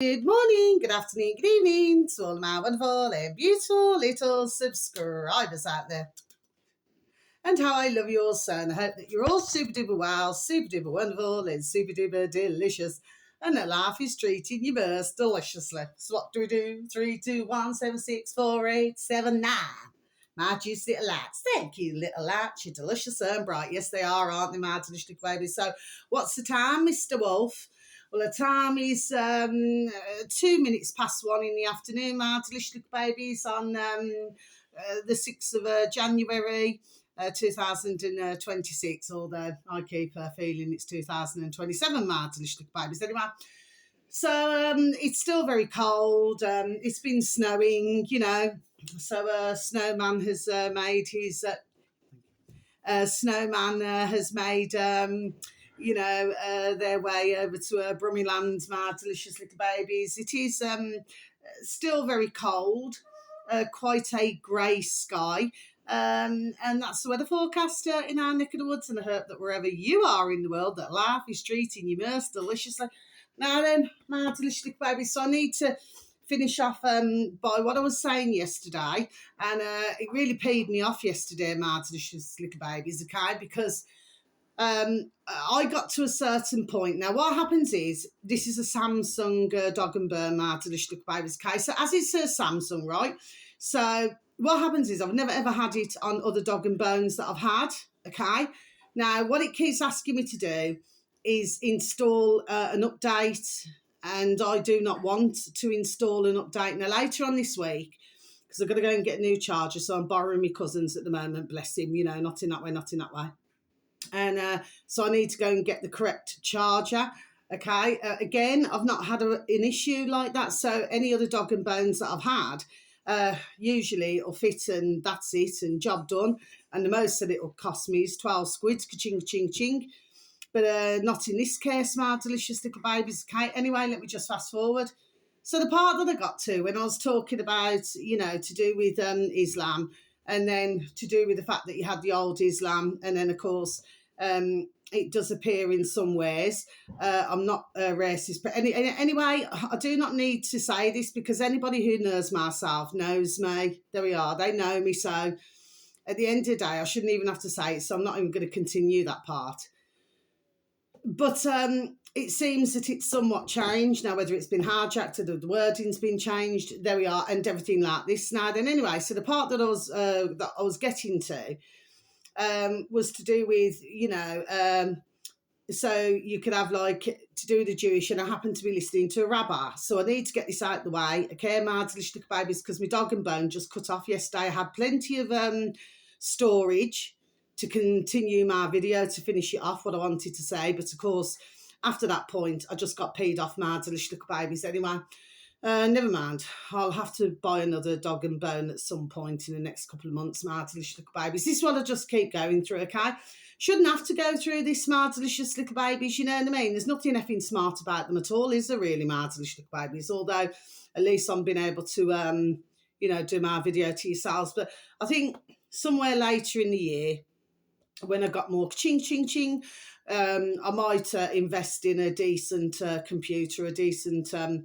Good morning, good afternoon, good evening to all my wonderful and beautiful little subscribers out there. And how I love you all so, and I hope that you're all super duper well, super duper wonderful, and super duper delicious, and that life is treating you most deliciously. So what do we do? 3, 2, 1, 7, 6, 4, 8, 7, 9. My juicy little lights. Thank you, little lights. You're delicious and bright. Yes, they are, aren't they, my delicious babies? So what's the time, Mr. Wolf? Well, the time is 2 minutes past 1 in the afternoon, my delicious little babies, on the 6th of January 2026, although I keep feeling it's 2027, my delicious little babies. Anyway, so it's still very cold. It's been snowing, so Snowman has made his... Snowman has made... their way over to Brummyland, my delicious little babies. It is still very cold, quite a grey sky, and that's the weather forecaster in our neck of the woods, and I hope that wherever you are in the world, that life is treating you most deliciously. Now then, my delicious little babies, so I need to finish off by what I was saying yesterday, and it really peed me off yesterday, my delicious little babies, okay, because I got to a certain point. Now, what happens is, this is a Samsung Dog and Bone, my delicious little babies case. So, as it's a Samsung, right? So, what happens is, I've never ever had it on other Dog and Bones that I've had, okay? Now, what it keeps asking me to do is install an update, and I do not want to install an update. Now, later on this week, because I've got to go and get a new charger, so I'm borrowing my cousin's at the moment, bless him, not in that way, not in that way. And so I need to go and get the correct charger. Okay, again, I've not had an issue like that. So any other Dog and Bones that I've had, usually it'll fit and that's it, and job done. And the most that it'll cost me is 12 squids, ka-ching, ching, ching. But not in this case, my delicious little babies. Okay, anyway, let me just fast forward. So the part that I got to when I was talking about, to do with Islam, and then to do with the fact that you had the old Islam, and then, of course, it does appear in some ways. I'm not racist, but anyway, I do not need to say this, because anybody who knows myself knows me. There we are. They know me. So at the end of the day, I shouldn't even have to say it, so I'm not even going to continue that part. But it seems that it's somewhat changed now, whether it's been hijacked or the wording's been changed. There we are, and everything like this now. Then anyway, so the part that I was getting to was to do with, so you could have to do with the Jewish, and I happen to be listening to a rabbi. So I need to get this out of the way, okay, my delicious little babies, because my Dog and Bone just cut off yesterday. I had plenty of storage to continue my video, to finish it off, what I wanted to say. But of course, after that point, I just got peed off, my delicious little babies. Anyway, never mind. I'll have to buy another Dog and Bone at some point in the next couple of months, my delicious little babies. This is what I just keep going through, okay? Shouldn't have to go through this, my delicious little babies, you know what I mean? There's nothing effing smart about them at all, is there really, my delicious little babies? Although, at least I'm being able to, do my video to yourselves. But I think somewhere later in the year, when I got more ching, ching, ching, I might invest in a decent computer, a decent... even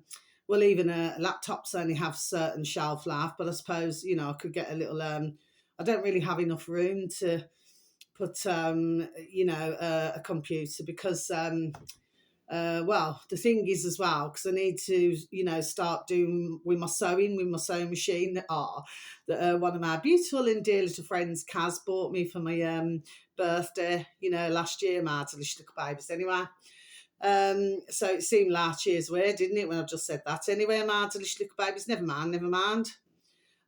laptops only have certain shelf life, but I suppose, I could get a little, I don't really have enough room to put, a computer, because, the thing is as well, because I need to, start doing with my sewing machine that one of my beautiful and dear little friends, Kaz, bought me for my birthday, last year, my delicious little babies. Anyway, so it seemed last year's way, didn't it, when I just said that? Anyway, my delicious little babies, never mind.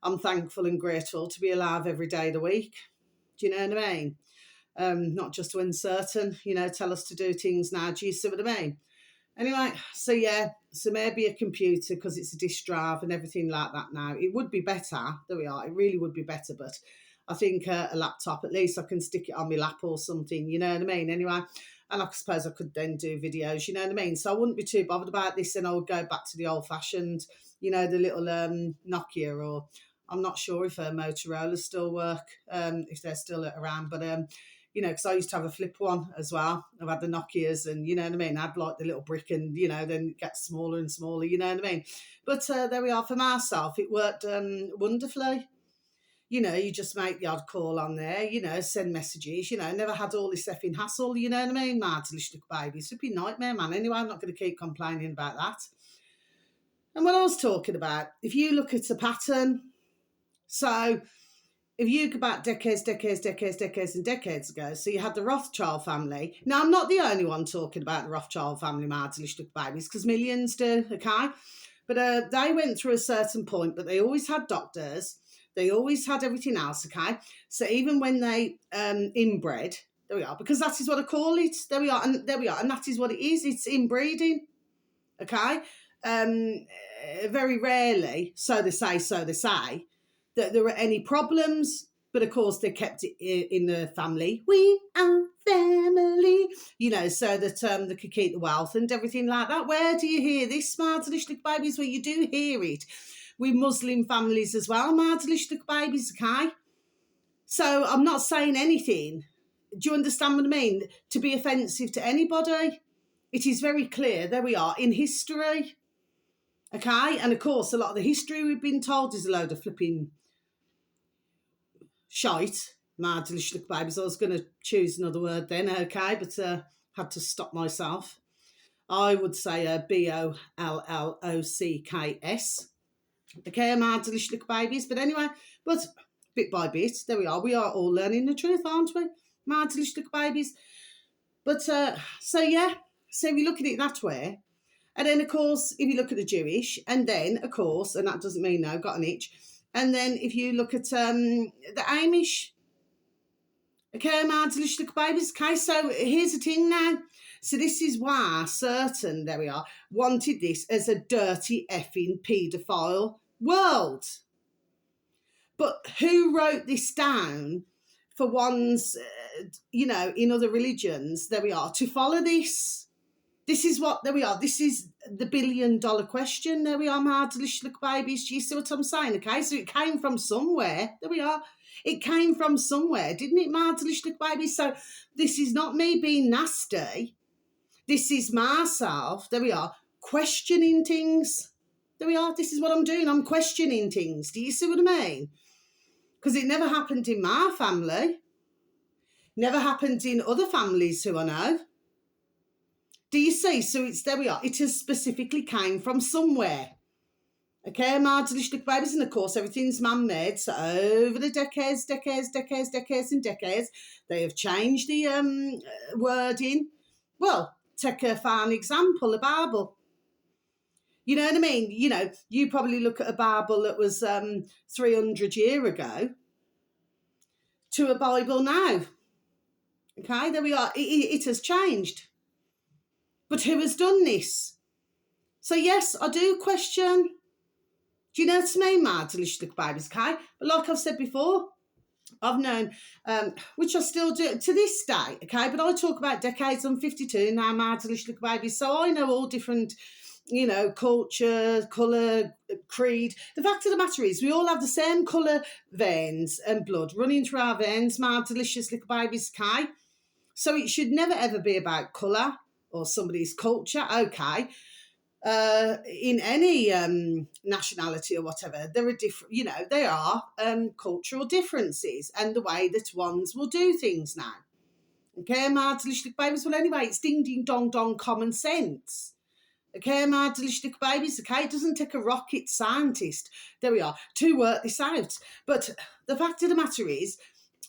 I'm thankful and grateful to be alive every day of the week. Do you know what I mean? Not just when certain, tell us to do things now. Do you see what I mean? Anyway, so maybe a computer, because it's a disk drive and everything like that now. It would be better. There we are. It really would be better, but I think a laptop, at least I can stick it on my lap or something, you know what I mean? Anyway, and I suppose I could then do videos, you know what I mean? So I wouldn't be too bothered about this, and I would go back to the old-fashioned, the little Nokia, or I'm not sure if Motorola still work, if they're still around, but you know, because I used to have a flip one as well. I've had the Nokias, and you know what I mean. I'd like the little brick, and you know, then it gets smaller and smaller. You know what I mean. But there we are. For myself, it worked wonderfully. You know, you just make the odd call on there. You know, send messages. You know, never had all this effing hassle. You know what I mean? My delicious baby, it's a flipping nightmare, man. Anyway, I'm not going to keep complaining about that. And what I was talking about, if you look at a pattern, so if you go back decades and decades ago, so you had the Rothschild family. Now, I'm not the only one talking about the Rothschild family, my delicious babies, because millions do, okay? But they went through a certain point, but they always had doctors. They always had everything else, okay? So even when they inbred, there we are, because that is what I call it. There we are, and that is what it is. It's inbreeding, okay? Very rarely, so they say, that there were any problems, but of course they kept it in the family. We are family, you know, so that they could keep the wealth and everything like that. Where do you hear this, my delicious little babies? Well, you do hear it with Muslim families as well, my delicious little babies, okay? So I'm not saying anything, do you understand what I mean, to be offensive to anybody. It is very clear, there we are, in history, okay? And of course, a lot of the history we've been told is a load of flipping shite, my delicious little babies. I was going to choose another word then, okay, but had to stop myself. I would say BOLLOCKS. Okay, my delicious little babies. But anyway, but bit by bit, there we are. We are all learning the truth, aren't we, my delicious little babies? But so yeah, so if you look at it that way, and then of course, if you look at the Jewish, and then of course, and that doesn't mean no, got an itch. And then if you look at the Amish, okay, my delicious little babies, okay, so here's the thing now. So this is why certain, there we are, wanted this as a dirty effing paedophile world. But who wrote this down for ones, you know, in other religions, there we are, to follow this? This is what, there we are, this is the $1 billion question. There we are, my delicious little babies. Do you see what I'm saying? Okay, so it came from somewhere. There we are. It came from somewhere, didn't it, my delicious little babies? So this is not me being nasty. This is myself, there we are, questioning things. There we are, this is what I'm doing. I'm questioning things. Do you see what I mean? Because it never happened in my family. Never happened in other families who I know. Do you see? So it's, there we are. It has specifically came from somewhere. Okay, my delicious little babies, and of course everything's man-made. So over the decades, they have changed the wording. Well, take a fine example, a Bible. You know what I mean? You know, you probably look at a Bible that was 300 years ago to a Bible now. Okay, there we are. It has changed. But who has done this? So yes, I do question. Do you know what I mean, my delicious little babies, okay? But like I've said before, I've known, which I still do to this day, okay? But I talk about decades. I'm 52 now, my delicious little babies. So I know all different, you know, culture, colour, creed. The fact of the matter is we all have the same colour veins and blood running through our veins, my delicious little babies, okay? So it should never, ever be about colour or somebody's culture, okay? In any nationality or whatever, there are different, you know, there are cultural differences and the way that ones will do things now. Okay, my delicious little babies. Well, anyway, it's ding, ding, dong, dong, common sense. Okay, my delicious little babies. Okay, it doesn't take a rocket scientist, there we are, to work this out. But the fact of the matter is,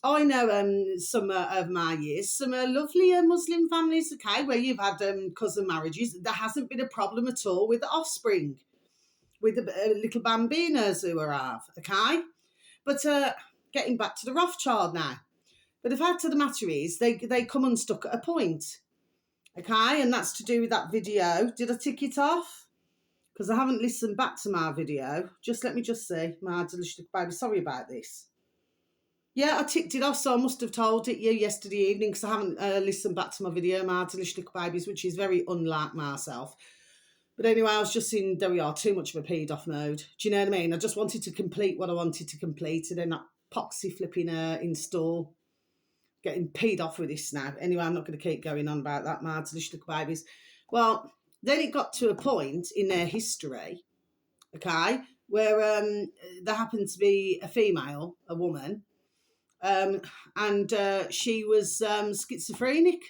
I know some of my years, some lovely Muslim families, okay, where you've had cousin marriages. There hasn't been a problem at all with the offspring, with the little bambinos who arrive, okay? But getting back to the Rothschild now. But the fact of the matter is, they come unstuck at a point, okay? And that's to do with that video. Did I tick it off? Because I haven't listened back to my video. Just let me just see. My delicious baby, sorry about this. Yeah, I ticked it off, so I must have told it you yesterday evening because I haven't listened back to my video, my delicious little babies, which is very unlike myself. But anyway, I was just in, there we are, too much of a peed off mode. Do you know what I mean? I just wanted to complete what I wanted to complete and then that poxy flipping install. getting peed off with this now. Anyway, I'm not going to keep going on about that, mad delicious little babies. Well, then it got to a point in their history, okay, where there happened to be a female, a woman, and she was schizophrenic.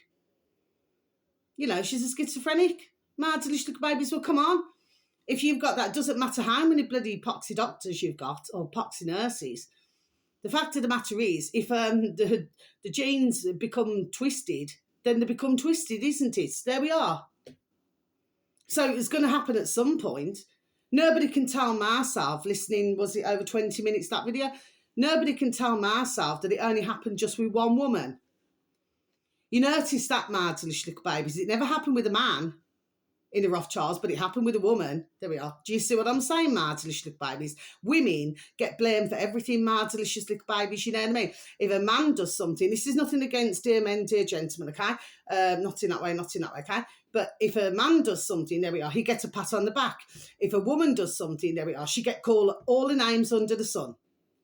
You know, she's a schizophrenic. Mad delicious little babies. Well, come on. If you've got that, doesn't matter how many bloody poxy doctors you've got or poxy nurses. The fact of the matter is, if the genes become twisted, then they become twisted, isn't it? There we are. So it's going to happen at some point. Nobody can tell myself, listening, was it over 20 minutes, that video? Nobody can tell myself that it only happened just with one woman. You notice that, mad delicious little babies, it never happened with a man in the Rothschilds, but it happened with a woman. There we are. Do you see what I'm saying, mad delicious little babies? Women get blamed for everything, mad delicious little babies, you know what I mean? If a man does something, this is nothing against dear men, dear gentlemen, okay? Not in that way, okay? But if a man does something, there we are, he gets a pat on the back. If a woman does something, there we are, she get called all the names under the sun.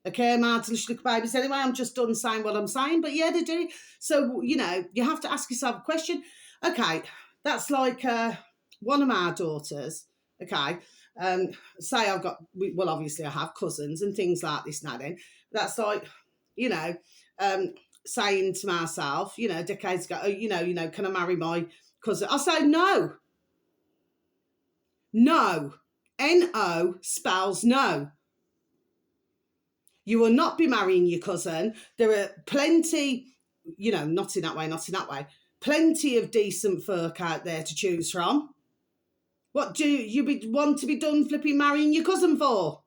Okay, mad delicious little babies. Anyway, I'm just done saying what I'm saying, but yeah, they do. So, you know, you have to ask yourself a question. Okay, that's like one of my daughters, okay, say I've got, well, obviously I have cousins and things like this now then. That's like, you know, saying to myself, you know, decades ago, oh, you know, can I marry my cousin? I say no. No. N-O spells no. You will not be marrying your cousin. There are plenty, you know, not in that way, plenty of decent folk out there to choose from. What do you want to be done flipping marrying your cousin for?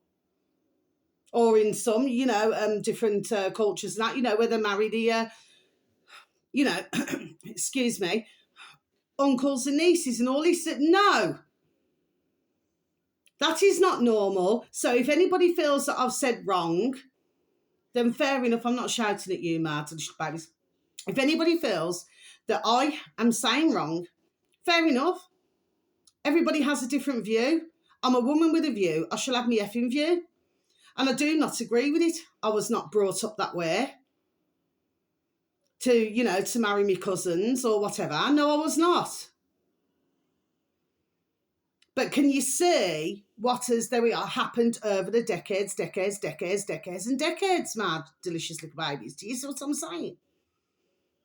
Or in some, you know, different cultures and that, you know, where they marry the, you know, excuse me, uncles and nieces and all this. No. That is not normal. So if anybody feels that I've said wrong, then fair enough. I'm not shouting at you, Martin. Babies. If anybody feels that I am saying wrong, fair enough. Everybody has a different view. I'm a woman with a view. I shall have my effing view. And I do not agree with it. I was not brought up that way to, you know, to marry my cousins or whatever. No, I was not. But can you see what has, there we are, happened over the decades, and decades, mad, delicious little babies? Do you see what I'm saying?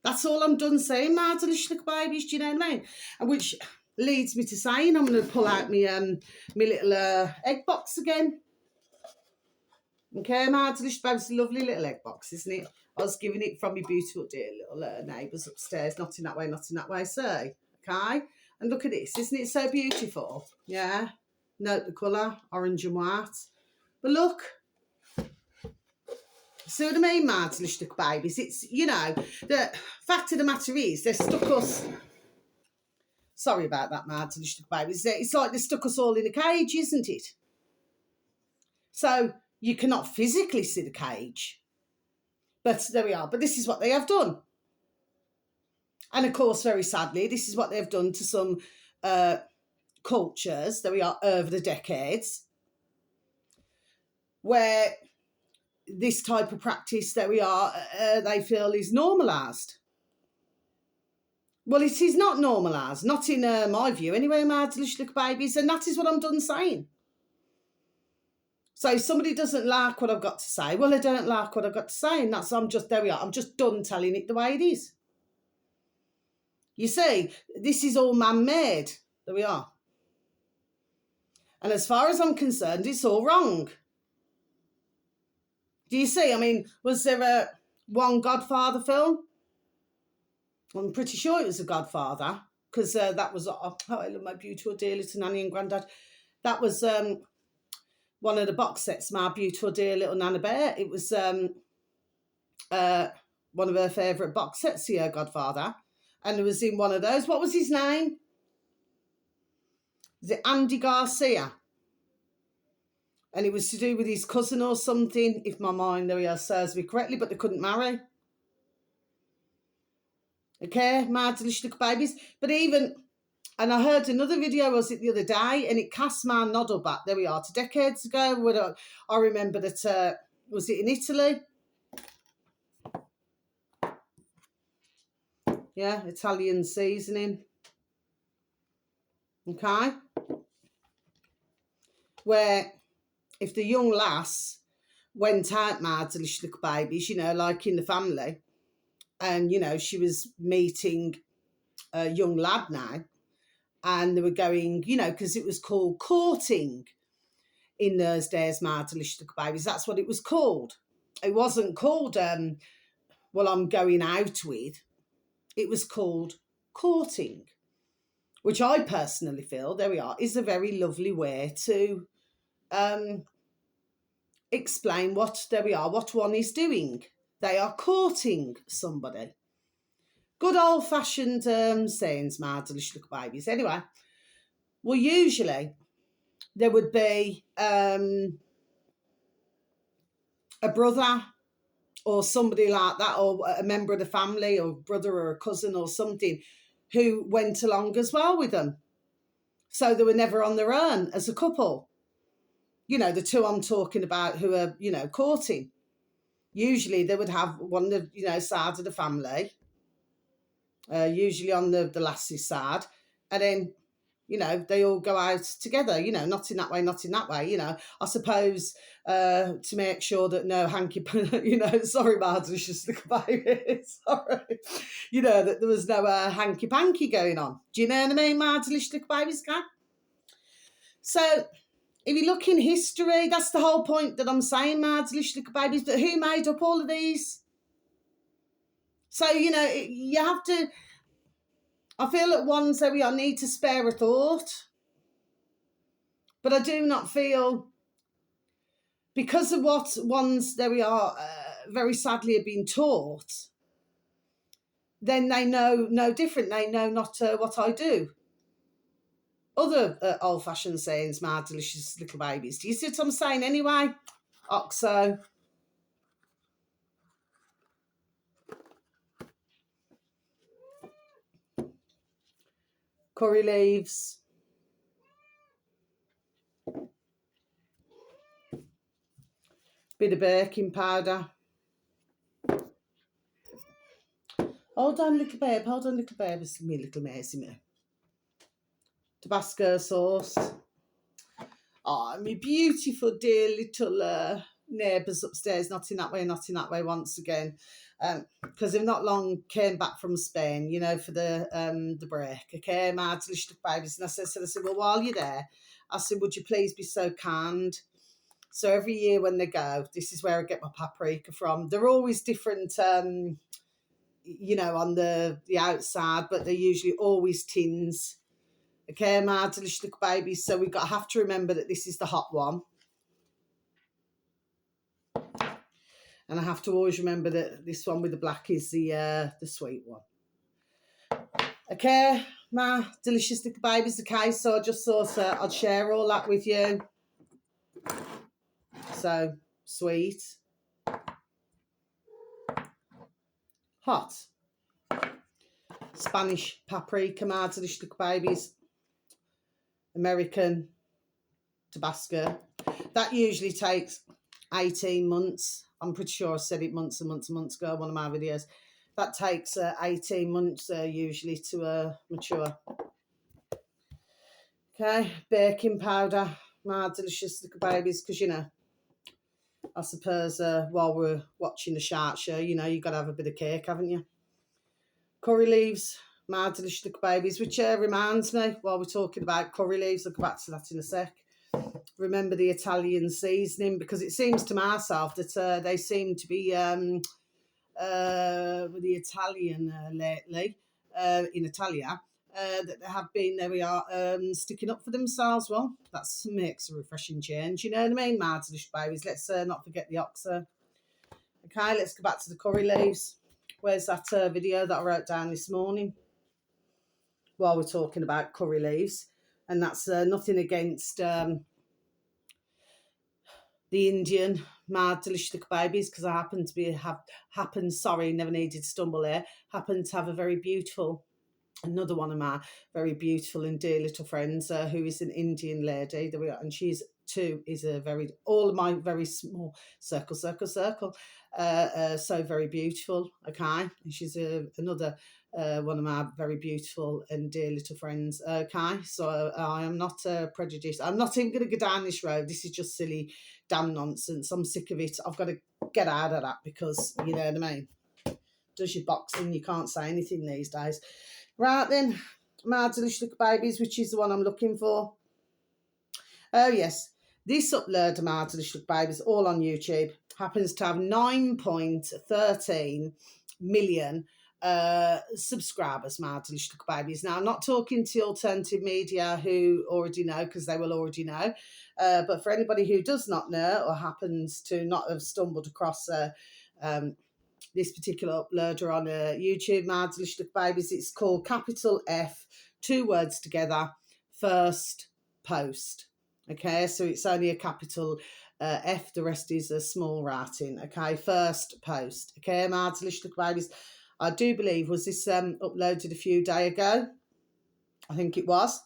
That's all I'm done saying, mad, delicious little babies, do you know what I mean? And which leads me to saying, I'm going to pull out my little egg box again. Okay, mad, delicious babies, lovely little egg box, isn't it? I was giving it from my beautiful dear little neighbours upstairs, not in that way, see? Okay? And look at this, isn't it so beautiful? Yeah. Note the colour, orange and white. But look. See what I mean, mad delicious little babies? It's, you know, the fact of the matter is, they stuck us... Sorry about that, mad delicious little babies. It's like they stuck us all in a cage, isn't it? So you cannot physically see the cage. But there we are. But this is what they have done. And of course, very sadly, this is what they've done to some cultures, that we are, over the decades, where this type of practice that we are, they feel is normalised. Well, it is not normalised, not in my view anyway, my delicious little babies, and that is what I'm done saying. So if somebody doesn't like what I've got to say, well, I don't like what I've got to say, and that's, I'm just, there we are, I'm just done telling it the way it is. You see, this is all man-made. There we are. And as far as I'm concerned, it's all wrong. Do you see? I mean, was there one Godfather film? I'm pretty sure it was a Godfather, because that was, oh, I love my beautiful dear little nanny and granddad. That was one of the box sets, my beautiful dear little Nana Bear. It was one of her favourite box sets here, Godfather. And it was in one of those. What was his name? Is it Andy Garcia? And it was to do with his cousin or something, if my mind, there we are, serves me correctly, but they couldn't marry. Okay, my delicious little babies. But even, and I heard another video, was it the other day, and it cast my noddle back, there we are, to decades ago. Where I remember that, was it in Italy? Yeah, Italian seasoning. Okay. Where if the young lass went out mad, delicious little babies, like in the family, and, she was meeting a young lad now, and they were going, because it was called courting in those days, mad, delicious little babies. That's what it was called. It wasn't called, well, I'm going out with. It was called courting, which I personally feel, there we are, is a very lovely way to explain what one is doing. They are courting somebody. Good old-fashioned sayings, my delicious little babies. Anyway, well, usually there would be a brother or somebody like that, or a member of the family, or brother or a cousin or something, who went along as well with them. So they were never on their own as a couple. The two I'm talking about who are, courting. Usually they would have one of the, side of the family, usually on the lass's side, and then, they all go out together, not in that way, not in that way, I suppose, to make sure that no hanky, sorry, Martin, it's just the baby, sorry, that there was no hanky-panky going on. Do you know what I mean, Martin, it's the baby's cat? So, if you look in history, that's the whole point that I'm saying, Martin, little babies, but who made up all of these? So, you have to, I feel at ones that we need to spare a thought. But I do not feel, because of what ones there we are very sadly have been taught, then they know no different. They know not what I do. Other old-fashioned sayings, my delicious little babies. Do you see what I'm saying anyway? Oxo. Curry leaves. Bit of baking powder. Hold on, little babe. Hold on, little babe. It's me, little Maisie. Tabasco sauce. Oh, my beautiful, dear little neighbours upstairs. Not in that way once again. Because they've not long came back from Spain, for the break. Okay, my delicious babies. And I said, well, while you're there, I said, would you please be so kind? So every year when they go, this is where I get my paprika from. They're always different, on the outside, but they're usually always tins. Okay, my delicious little babies. So we've got to have to remember that this is the hot one. And I have to always remember that this one with the black is the sweet one. Okay, my delicious little babies. Okay, so I just thought I'd share all that with you. So, sweet. Hot. Spanish paprika, my delicious little babies. American Tabasco. That usually takes 18 months. I'm pretty sure I said it months and months and months ago, one of my videos. That takes 18 months usually to mature. Okay, baking powder, my delicious little babies, because, I suppose while we're watching the shark show, you've got to have a bit of cake, haven't you? Curry leaves, my delicious little babies, which reminds me, while we're talking about curry leaves, I'll go back to that in a sec. Remember the Italian seasoning, because it seems to myself that they seem to be with the Italian lately in Italia that they have been, there we are, sticking up for themselves. Well, that makes a refreshing change, you know what I mean, my delicious babies. Let's not forget the oxo. Okay, let's go back to the curry leaves. Where's that video that I wrote down this morning while we're talking about curry leaves? And that's nothing against the Indian, my delicious little babies, because I happen to never needed to stumble there, happen to have a very beautiful, another one of my very beautiful and dear little friends who is an Indian lady, there we are, and she's too is a very, all of my very small circle, so very beautiful, okay, and she's another one of my very beautiful and dear little friends. Okay, so I am not prejudiced. I'm not even going to go down this road. This is just silly, damn nonsense. I'm sick of it. I've got to get out of that because, you know what I mean? Does your boxing, you can't say anything these days. Right then, my delicious little babies, which is the one I'm looking for. Oh yes, this upload of my delicious little babies, all on YouTube, happens to have 9.13 million subscribers, my delicious little babies. Now, I'm not talking to alternative media who already know, because they will already know. But for anybody who does not know or happens to not have stumbled across this particular uploader on YouTube, my delicious little babies, it's called capital F, 2 words together, first post. Okay, so it's only a capital F, the rest is a small writing. Okay, first post. Okay, my delicious little babies. I do believe, was this uploaded a few days ago? I think it was.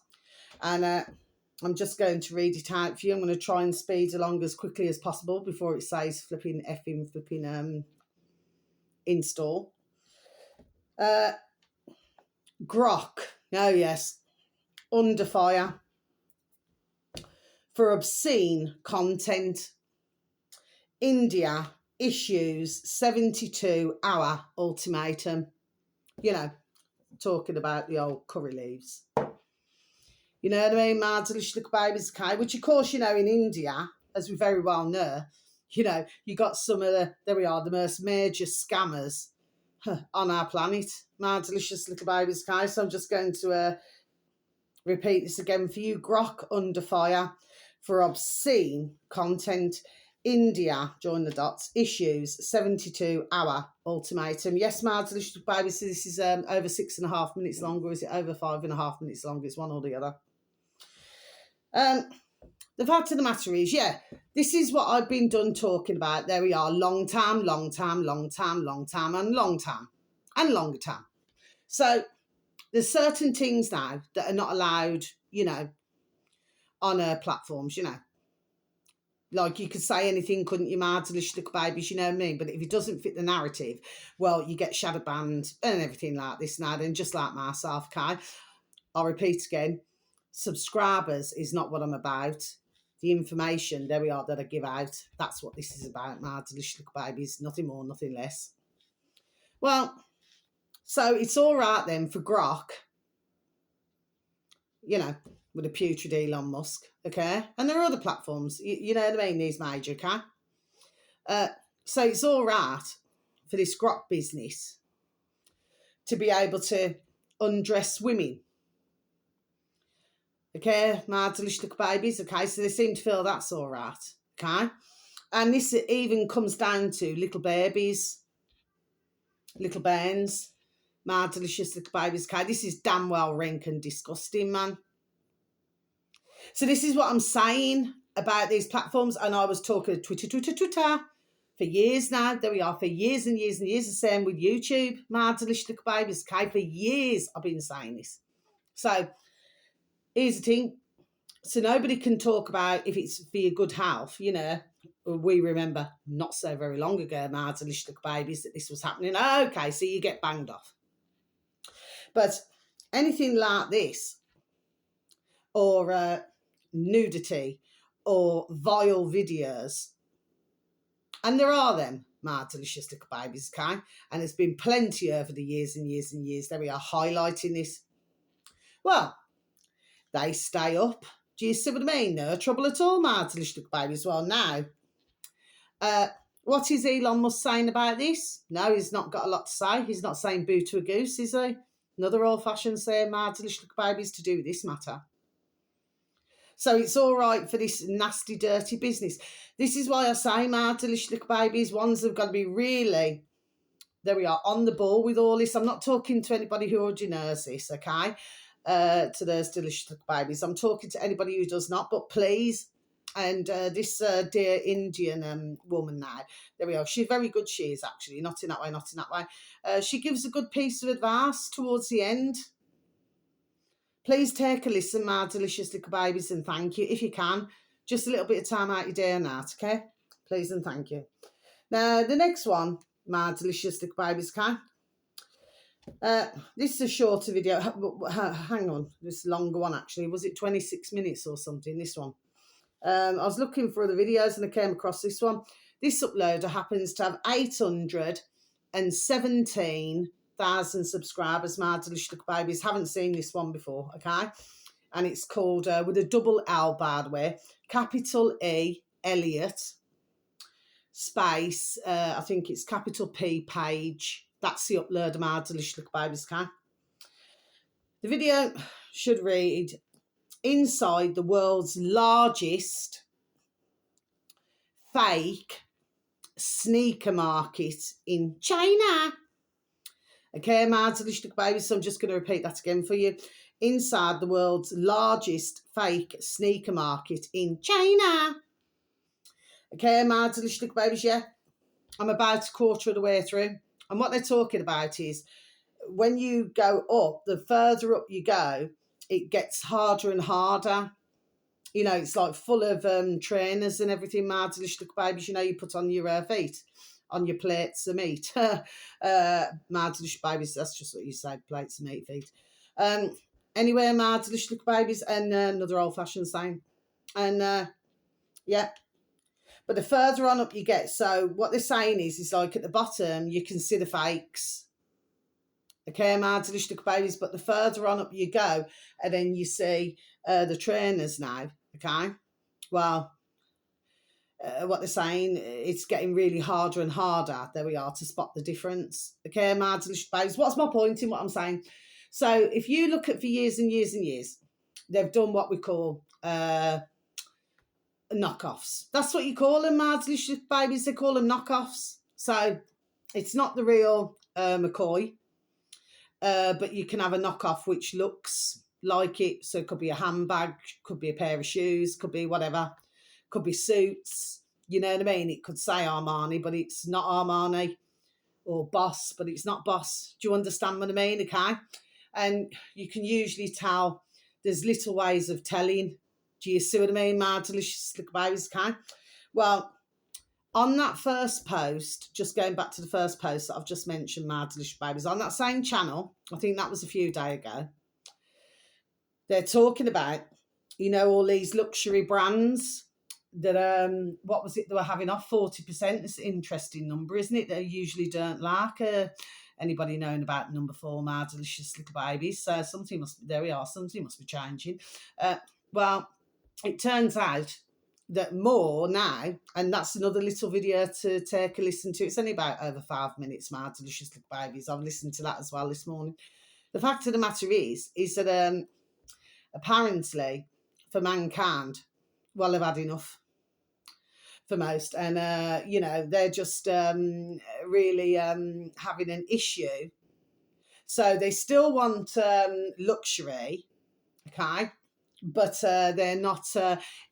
And I'm just going to read it out for you. I'm going to try and speed along as quickly as possible before it says flipping effing flipping install. Grok. Oh, yes. Under fire for obscene content. India issues 72-hour ultimatum. You know, talking about the old curry leaves. You know what I mean? My delicious little babies, okay? Which, of course, you know, in India, as we very well know, you know, you got some of the, there we are, the most major scammers on our planet. My delicious little babies, okay? So I'm just going to repeat this again for you. Grok under fire for obscene content. India, join the dots, issues 72-hour ultimatum. Yes, my delicious little babies, so this is over 6.5 minutes long, or is it over 5.5 minutes long? It's one or the other. The fact of the matter is, yeah, this is what I've been done talking about. There we are, long time, long time, long time, long time, and long time, and longer time. So there's certain things now that are not allowed, you know, on platforms, you know. Like, you could say anything, couldn't you, my delicious little babies, you know what I mean? But if it doesn't fit the narrative, well, you get shadow banned and everything like this now. And just like myself, okay? I'll repeat again. Subscribers is not what I'm about. The information, there we are, that I give out, that's what this is about, my delicious little babies. Nothing more, nothing less. Well, so it's all right then for Grok, you know, with a putrid Elon Musk, okay? And there are other platforms, you know what I mean, these major, okay? So it's all right for this Grok business to be able to undress women. Okay, my delicious little babies, okay? So they seem to feel that's all right, okay? And this even comes down to little babies, little bairns, my delicious little babies, okay? This is damn well rank and disgusting, man. So this is what I'm saying about these platforms. And I was talking Twitter for years now. There we are, for years and years and years. The same with YouTube, my delicious little babies, okay? For years I've been saying this. So here's the thing. So nobody can talk about if it's for your good health, you know. We remember not so very long ago, my delicious little babies, that this was happening. Okay, so you get banged off. But anything like this, or nudity, or vile videos, and there are them, my delicious little babies, okay? And there's been plenty over the years and years and years that we are highlighting this. Well, they stay up. Do you see what I mean? No trouble at all, my delicious little babies. Well, now, what is Elon Musk saying about this? No, he's not got a lot to say. He's not saying boo to a goose, is he? Another old-fashioned saying, my delicious little babies, to do with this matter. So it's all right for this nasty, dirty business. This is why I say, my delicious little babies, ones that have got to be really, there we are, on the ball with all this. I'm not talking to anybody who already knows this, okay? To those delicious little babies. I'm talking to anybody who does not, but please. And this dear Indian woman now, there we are. She's very good, she is actually. Not in that way, not in that way. She gives a good piece of advice towards the end. Please take a listen, my delicious little babies, and thank you, if you can. Just a little bit of time out your day and that, okay? Please and thank you. Now, the next one, my delicious little babies, okay? This is a shorter video. Hang on, this is a longer one actually. Was it 26 minutes or something? This one. I was looking for other videos and I came across this one. This uploader happens to have 817,000 subscribers. My delicious little babies haven't seen this one before, okay? And it's called, with a double L, by the way, capital E, Elliot, space, I think it's capital P, Page. That's the uploader, my delicious little babies, okay? The video should read, inside the world's largest fake sneaker market in China. Okay, my delicious babies, so I'm just going to repeat that again for you. Inside the world's largest fake sneaker market in China. Okay, my delicious babies, yeah. I'm about a quarter of the way through. And what they're talking about is when you go up, the further up you go, it gets harder and harder. You know, it's like full of trainers and everything, my delicious babies, you know, you put on your feet, on your plates of meat. My delicious babies, that's just what you say, plates of meat, feet. Anyway, my delicious babies, and another old-fashioned saying. And, yeah. But the further on up you get, so what they're saying is like at the bottom, you can see the fakes. Okay, my delicious babies, but the further on up you go, and then you see the trainers now, okay? Well, what they're saying, it's getting really harder and harder, there we are, to spot the difference. Okay, my delicious babies, what's my point in what I'm saying? So if you look at for years and years and years, they've done what we call knockoffs. That's what you call them, my delicious babies, they call them knockoffs. So it's not the real McCoy. But you can have a knockoff which looks like it. So it could be a handbag, could be a pair of shoes, could be whatever, could be suits. You know what I mean? It could say Armani, but it's not Armani, or Boss, but it's not Boss. Do you understand what I mean? Okay. And you can usually tell, there's little ways of telling. Do you see what I mean, my delicious little babies? Okay. Well, on that first post, just going back to the first post that I've just mentioned, my delicious babies, on that same channel, I think that was a few days ago, they're talking about, you know, all these luxury brands that, what was it they were having off? 40%. It's an interesting number, isn't it? They usually don't like anybody knowing about number 4, my delicious little babies. So something must be, there we are, something must be changing. Well, it turns out that more now, and that's another little video to take a listen to. It's only about over 5 minutes, my delicious little babies. I've listened to that as well this morning. The fact of the matter is that apparently for mankind, well, they've had enough for most, and you know, they're just really having an issue. So they still want luxury, okay, but they're not,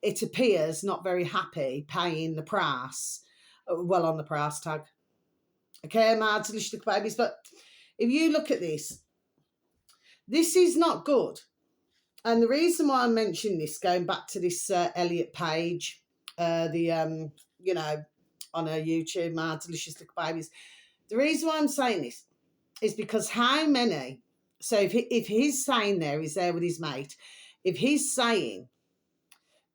it appears, not very happy paying the price, well, on the price tag. Okay, my delicious little babies. But if you look at this is not good. And the reason why I mentioned this, going back to this Elliot Page, you know, on her YouTube, my delicious little babies, the reason why I'm saying this is because how many, so if he's saying there, he's there with his mate, if he's saying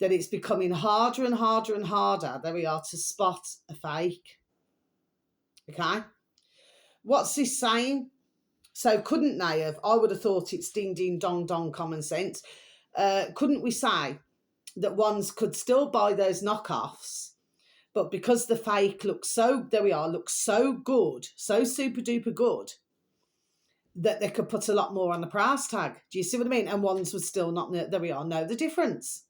that it's becoming harder and harder and harder, there we are, to spot a fake, okay? What's this saying? So couldn't they have, I would have thought it's ding, ding, dong, dong, common sense. Couldn't we say that ones could still buy those knockoffs, but because the fake looks so, there we are, looks so good, so super duper good, that they could put a lot more on the price tag. Do you see what I mean? And ones would still not, there we are, know the difference.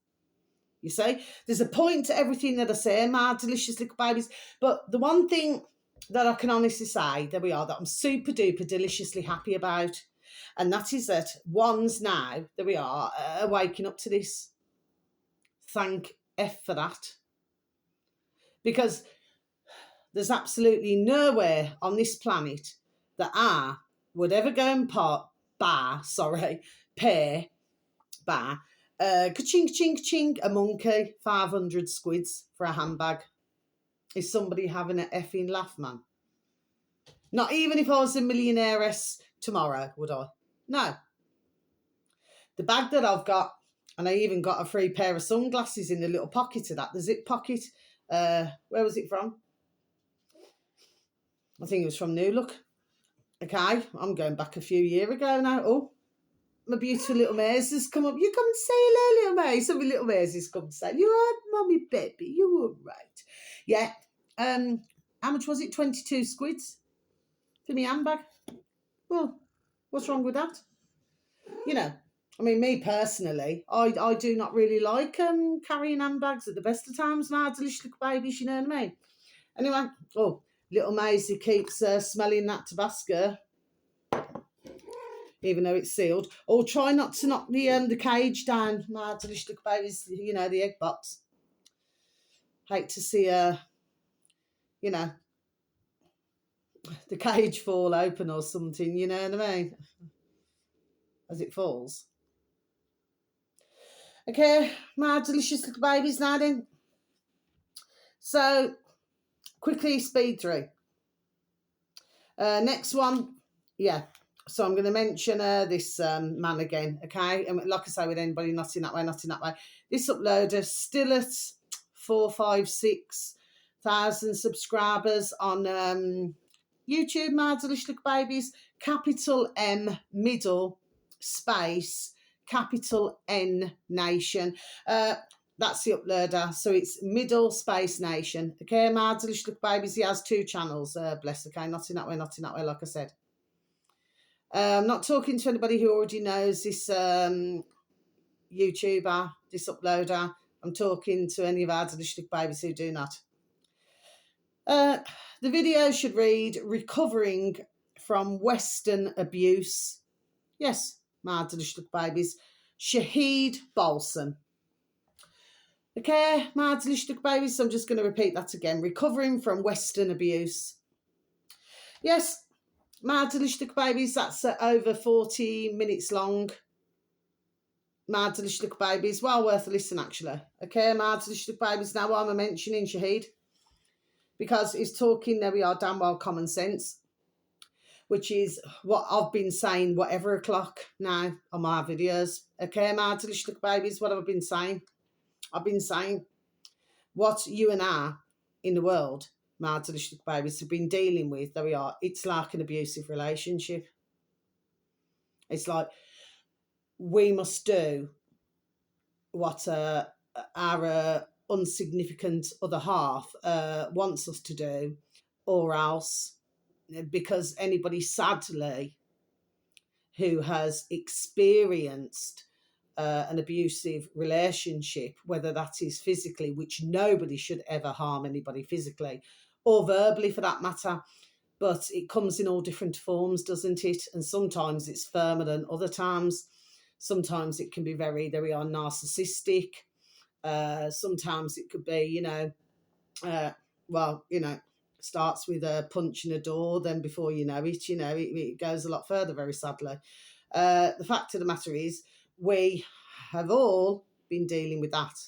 You see? There's a point to everything that I say, my delicious little babies. But the one thing that I can honestly say, there we are, that I'm super duper deliciously happy about, and that is that ones now, there we are waking up to this. Thank F for that. Because there's absolutely nowhere on this planet that I would ever go and ka-ching, ching, ching, a monkey, 500 squids for a handbag. Is somebody having an effing laugh, man? Not even if I was a millionairess tomorrow, would I? No. The bag that I've got, and I even got a free pair of sunglasses in the little pocket of that, the zip pocket. Where was it from? I think it was from New Look. Okay, I'm going back a few years ago now. Oh, my beautiful little Maze has come up. You come and say hello, little Maze. So my little Maze has come to say, you are mummy baby, you were right. Yeah. How much was it? 22 squids for my handbag. Well, what's wrong with that? You know, I mean, me personally, I do not really like carrying handbags at the best of times. My delicious little babies, you know what I mean? Anyway, oh, little Maisie keeps smelling that Tabasco, even though it's sealed. Oh, try not to knock the cage down, my delicious little babies, you know, the egg box. Hate to see you know, the cage fall open or something, you know what I mean? As it falls. Okay, my delicious little babies now then. So, quickly speed through. Next one, yeah. So I'm going to mention this man again, okay? And like I say, with anybody not in that way, not in that way. This uploader still at 456,000 subscribers on YouTube. My delicious little babies. Capital M middle space capital N Nation. That's the uploader. So it's Middle Space Nation. Okay, my delicious little babies. He has 2 channels. Bless. Okay, not in that way, not in that way, like I said. I'm not talking to anybody who already knows this YouTuber, this uploader. I'm talking to any of our delicious little babies who do not. The video should read, recovering from Western abuse. Yes, my delicious little babies. Shahid Balsam. Okay, my delicious little babies, so I'm just going to repeat that again. Recovering from Western abuse. Yes, my delicious little babies, that's over 40 minutes long. My delicious little babies, well worth a listen actually. Okay, my delicious little babies, now why am I mentioning Shahid? Because he's talking, there we are, damn well common sense, which is what I've been saying whatever o'clock now on my videos. Okay, my delicious little babies, what have I been saying? I've been saying what you and I in the world, my delicious babies, have been dealing with. There we are. It's like an abusive relationship. It's like we must do what our insignificant other half wants us to do, or else, because anybody sadly who has experienced an abusive relationship, whether that is physically, which nobody should ever harm anybody physically, or verbally for that matter, but it comes in all different forms, doesn't it? And sometimes it's firmer than other times. Sometimes it can be very, there we are, narcissistic. Sometimes it could be, you know, starts with a punch in a door, then before you know it, it goes a lot further, very sadly. The fact of the matter is, we have all been dealing with that.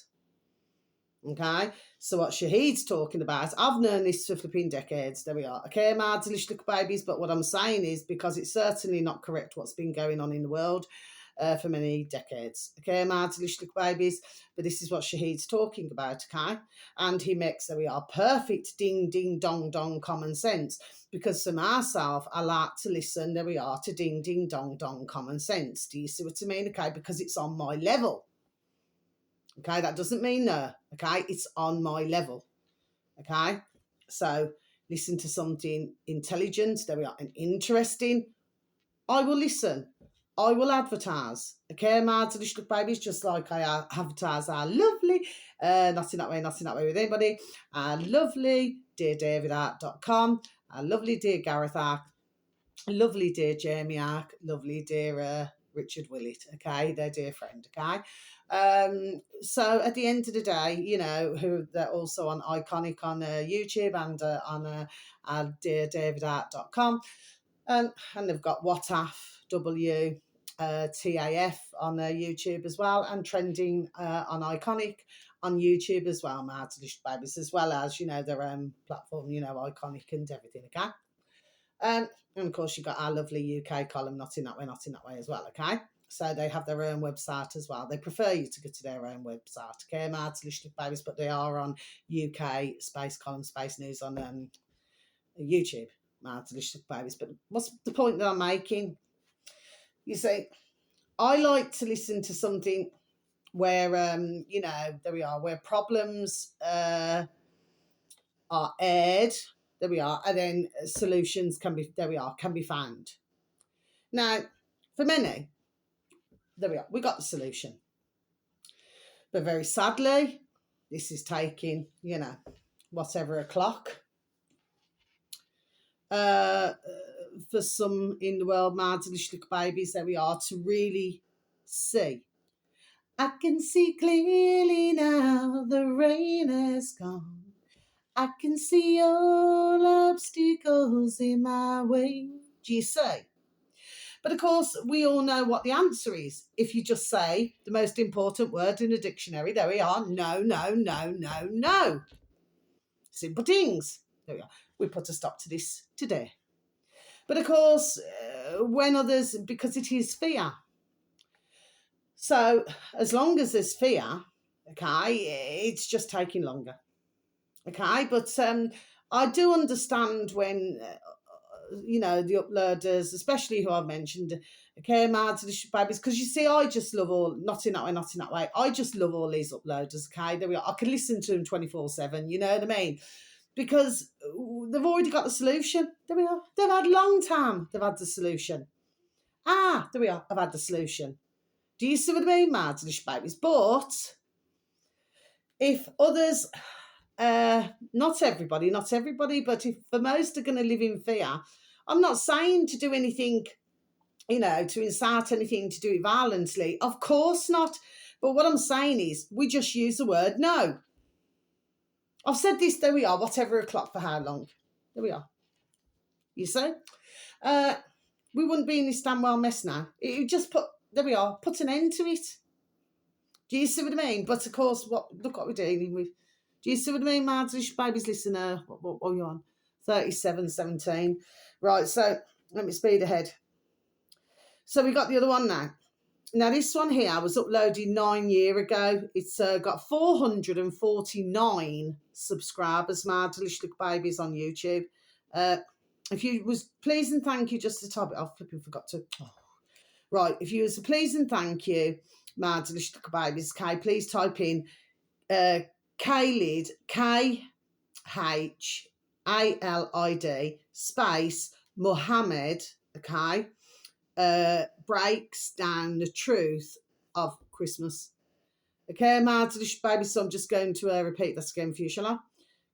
Okay, so what Shahid's talking about, I've known this for flipping decades. There we are. Okay, my delicious little babies, but what I'm saying is, because it's certainly not correct what's been going on in the world for many decades. Okay, my delicious little babies, but this is what Shahid's talking about. Okay, and he makes, there we are, perfect ding ding dong dong common sense. Because for myself, I like to listen, there we are, to ding, ding, dong, dong, common sense. Do you see what I mean? Okay, because it's on my level. Okay, that doesn't mean no. Okay, it's on my level. Okay, so listen to something intelligent, there we are, and interesting. I will listen. I will advertise. Okay, my delicious little babies, just like I advertise our lovely, not in that way with anybody, our lovely deardavidart.com. Our lovely dear Gareth Ark, lovely dear Jamie Ark, lovely dear Richard Willett, okay, their dear friend, okay. So at the end of the day, you know, who they're also on Iconic on YouTube and on deardavidart.com, and they've got WTAF, TAF on YouTube as well, and Trending on Iconic on YouTube as well, my delicious babies, as well as, you know, their own platform, you know, Iconic and everything, okay? And of course, you've got our lovely UK column, not in that way as well, okay? So they have their own website as well. They prefer you to go to their own website, okay? Marvelous Little Babies, but they are on UK Space Column, Space News on YouTube, Marvelous Little Babies. But what's the point that I'm making? You see, I like to listen to something where, there we are, where problems are aired, there we are, and then solutions can be found. Now, for many, there we are, we got the solution. But very sadly, this is taking, whatever o'clock. For some in the world, marvelous little babies, there we are, to really see. I can see clearly now, the rain has gone. I can see all obstacles in my way. Do you see? But of course, we all know what the answer is. If you just say the most important word in a dictionary, there we are. No, no, no, no, no. Simple things. There we are. We put a stop to this today. But of course, when others, because it is fear. So as long as there's fear, okay, it's just taking longer. Okay, but I do understand when, the uploaders, especially who I've mentioned, okay, marvelous babies, because you see, I just love all, not in that way. I just love all these uploaders, okay? There we are. I can listen to them 24/7, you know what I mean? Because they've already got the solution. There we are. They've had a long time. They've had the solution. There we are. I've had the solution. Do you see what I mean, marvelous babies? But if others... not everybody, but if the most are going to live in fear, I'm not saying to do anything, to incite anything to do it violently. Of course not. But what I'm saying is we just use the word no. I've said this, there we are, whatever o'clock for how long. There we are. You see? We wouldn't be in this damn well mess now. You just put an end to it. Do you see what I mean? But of course, look what we're dealing with. Do you see what I mean, marvelous babies listener? What are you on? 37:17. Right, so let me speed ahead. So we got the other one now. Now, this one here was uploaded 9 years ago. It's got 449 subscribers, marvelous little babies on YouTube. If you was please and thank you, just to top it off, flipping forgot to. Oh. Right, if you was a please and thank you, marvelous little babies, okay, please type in Khalid, Khalid, space, Mohammed, okay, breaks down the truth of Christmas. Okay, marvelous baby, so I'm just going to repeat this again for you, shall I?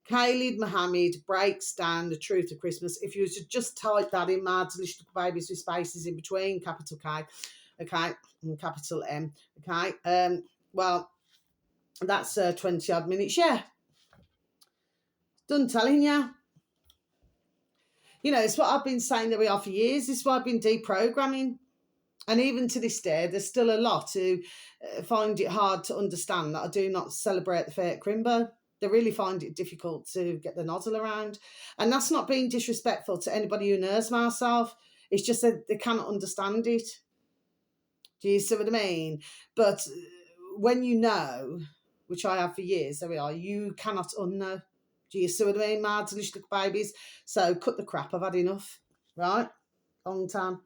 Khalid Mohammed breaks down the truth of Christmas. If you were to just type that in, marvelous babies with spaces in between, capital K, okay, and capital M, okay, well, that's 20 odd minutes, yeah. Done telling you. It's what I've been saying that we are for years. This is why I've been deprogramming. And even to this day, there's still a lot who find it hard to understand that I do not celebrate the Fair Crimbo. They really find it difficult to get the nozzle around. And that's not being disrespectful to anybody who knows myself. It's just that they cannot understand it. Do you see what I mean? But when you know, which I have for years, there we are, you cannot unknow. Do you see what I mean, marvelous little babies? So cut the crap, I've had enough, right? Long time.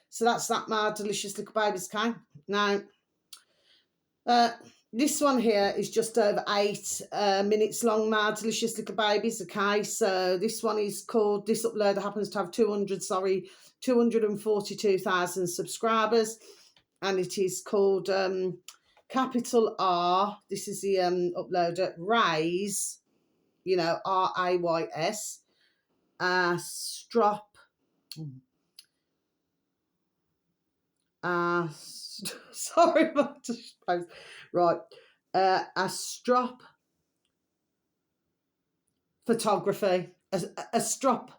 So that's that, my delicious little babies, okay? Now, this one here is just over 8 minutes long, my delicious little babies, okay? So this one is called, this uploader happens to have 242,000 subscribers, and it is called capital R, this is the uploader, Rays, RAYS, Strop, sorry, right, a strop photography, a strop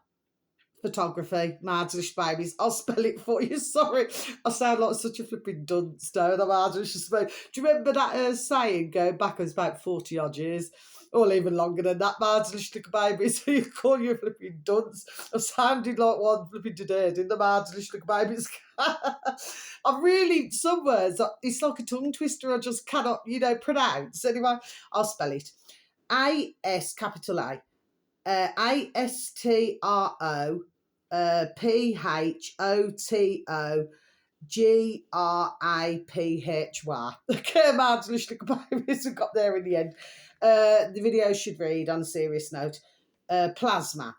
photography, marvelous babies. I'll spell it for you. Sorry, I sound like such a flipping dunce, don't I? Marvelous baby. Do you remember that saying going backwards about 40 odd years? Or even longer than that, marginally little babies. So you call you flipping dunce. I sounded like one flipping today, didn't the marginally little babies? I really, some words, it's like a tongue twister. I just cannot, pronounce. Anyway, I'll spell it. A-S, capital A. A-S-T-R-O, P-H-O-T-O, Graphy. Okay, marginally little babies, we got there in the end. The video should read, on a serious note, plasma.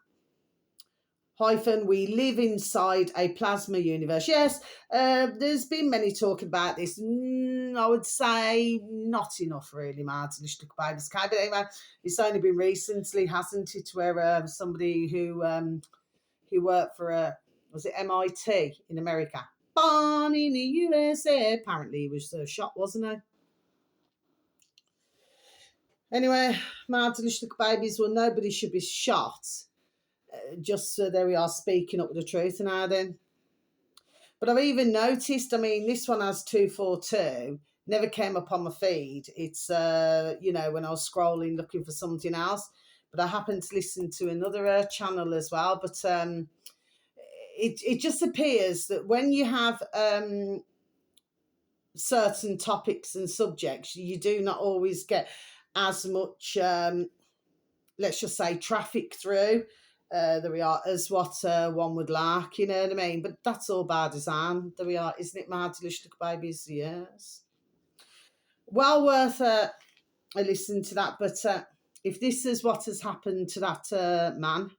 Hyphen, we live inside a plasma universe. Yes, there's been many talking about this. I would say not enough, really, marginally little babies. But anyway, it's only been recently, hasn't it, where somebody who worked for, was it MIT in America? Born in the USA. Apparently he was shot, wasn't he? Anyway, marginally little babies, well, nobody should be shot. Just so there we are, speaking up with the truth now then. But I've even noticed, I mean, this one has 242, never came up on my feed. It's, when I was scrolling looking for something else. But I happened to listen to another channel as well. But it just appears that when you have certain topics and subjects, you do not always get as much, let's just say, traffic through. There we are, as what one would like, you know what I mean? But that's all by design. There we are, isn't it, my delicious little babies? Yes. Well worth a listen to that. But if this is what has happened to that man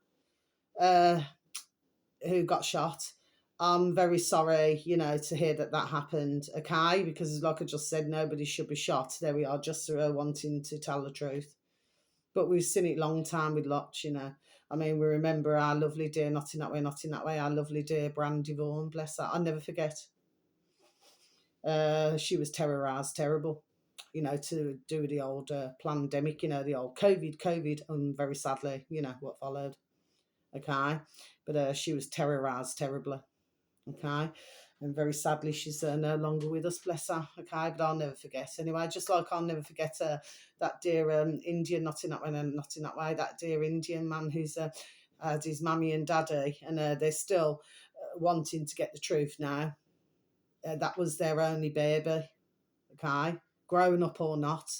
who got shot, I'm very sorry, to hear that happened, okay? Because like I just said, nobody should be shot. There we are, just wanting to tell the truth. But we've seen it long time with lots, I mean, we remember our lovely dear, not in that way, our lovely dear Brandy Vaughan, bless her. I'll never forget. She was terrorised, terrible, to do with the old pandemic, the old COVID, and very sadly, what followed. Okay. But she was terrorised terribly. Okay. And very sadly, she's no longer with us, bless her. Okay, but I'll never forget. Anyway, just like I'll never forget that dear Indian, not in that way, that dear Indian man who's had his mummy and daddy, and they're still wanting to get the truth now. That was their only baby, okay? Grown up or not,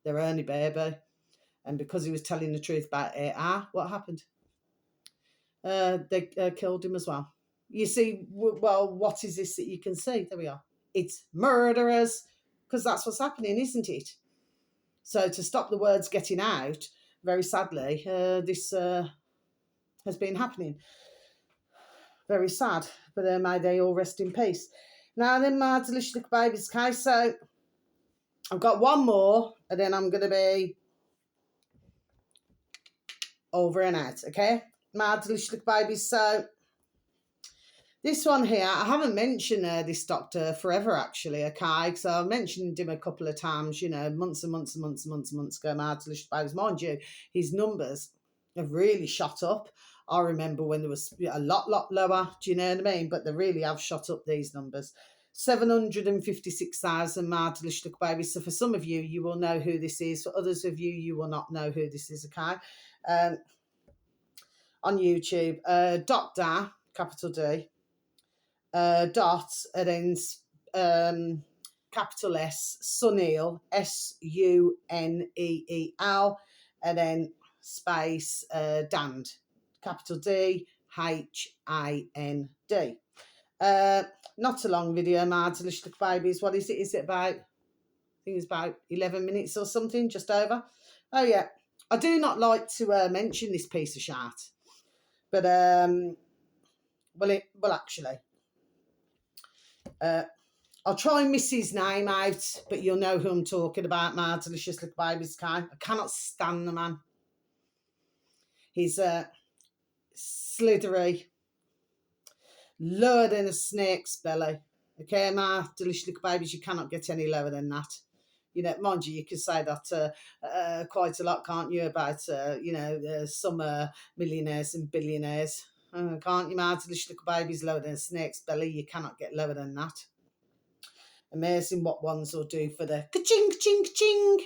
their only baby. And because he was telling the truth about it, what happened? They killed him as well. You see, well, what is this that you can see? There we are. It's murderers, because that's what's happening, isn't it? So to stop the words getting out, very sadly, this has been happening. Very sad, but may they all rest in peace. Now then, my delicious little babies, okay, so I've got one more, and then I'm going to be over and out, okay? My delicious little babies, so this one here, I haven't mentioned this doctor forever, actually, okay? So I mentioned him a couple of times, months and months and months and months and months ago, my delicious babies. Mind you, his numbers have really shot up. I remember when there was a lot lower, do you know what I mean? But they really have shot up, these numbers. 756,000, my delicious little babies. So for some of you, you will know who this is. For others of you, you will not know who this is, okay? On YouTube, Dr. capital D, dot, and then capital S, Sunil, Suneel, and then space Dand, capital D, Hand. Not a long video, my delicious little babies. What is it? Is it about, I think it's about 11 minutes or something, just over. Oh yeah, I do not like to mention this piece of shit, but actually, I'll try and miss his name out, but you'll know who I'm talking about, my delicious little babies. I cannot stand the man. He's slithery, lower than a snake's belly. Okay, my delicious little babies, you cannot get any lower than that. Mind you can say that quite a lot, can't you, about, some millionaires and billionaires. Can't you, my delicious little babies, lower than a snake's belly? You cannot get lower than that. Amazing what ones will do for the ka-ching, ka-ching, ka-ching.